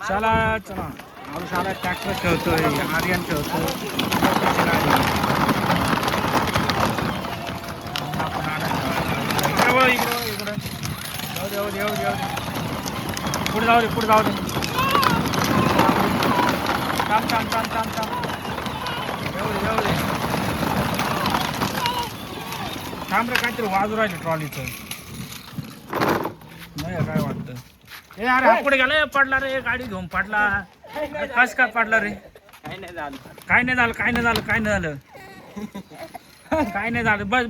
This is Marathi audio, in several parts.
चला चला आरुषाला ट्रॅक्टर ठेवतोय, आर्यन ठेवतो इकडं जाऊ दे पुढे जाऊ दे थांब येऊ दे थांब रे, काहीतरी वाजू राहिले ट्रॉलीचं नाही काय वाटतं. ए अरे हा पुढे गेला, पडला रे, गाडी घेऊन पडला. कस काय पडला रे? काय नाही झालं बस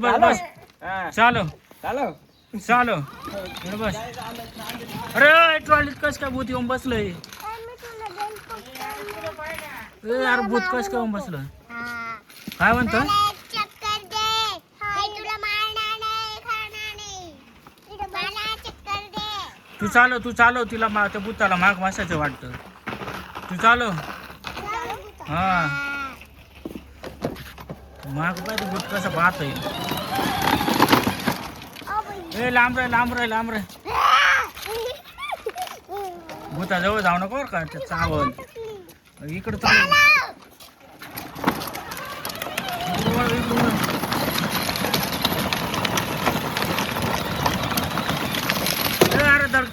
चालो बस. अरे ट्रॉलीत कस काय भूत येऊन बसलंय? अरे भूत कस काय येऊन बसलं? काय म्हणतो? तू चालव तिला, त्या भूताला माग बसायचं वाटतं. तू चालव. हा माग पाहिजे भूत कसं पाहत आहे. ए लांब रे भूताजवळ जाऊ नको का, ते चावल. इकडं चालव.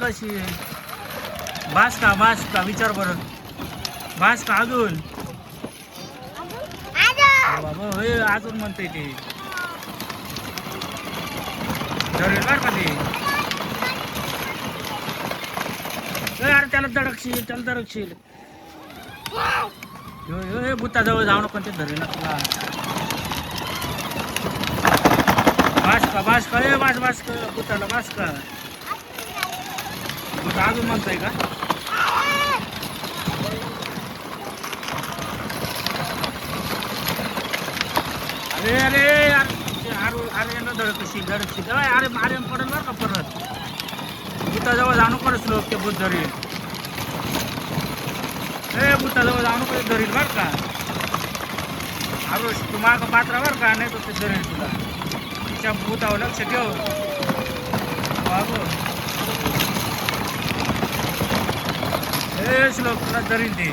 कशी बास का विचार बरं, बास का अजून? बाबा हे अजून म्हणते ते धरेल का ते? अरे त्याला धडकशील हे भूताजवळ जाऊ नको, ते धरेल ना तुला. बास का भूताला बास का अजून म्हणताय का? अरे धडकशील अरे मारे पडेल बरं का परत. भूताजवळ जाणू परत लोक ते भूत धरील. भूताजवळ जाणू परत धरील बरं का. आरुष तू माग पात्रा बरं का, नाही तर ते धरील तुला. तिच्या भूतावर लक्ष ठेव बाबू. श्लोक तुला धरील ते.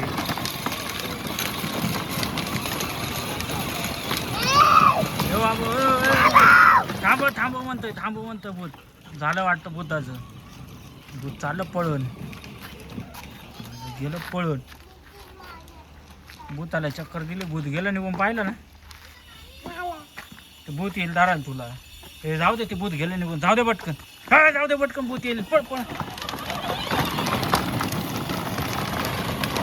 थांब म्हणतोय भूत. झालं वाटतं भूताचं. भूत चाललं पळून, गेलं पळून. भूताला चक्कर दिली, भूत गेलं निघून. पाहिलं ना ते भूत येईल दाराला तुला. ते जाऊ दे, ते भूत गेलं निघून. जाऊ दे पटकन भूत येईल. पळ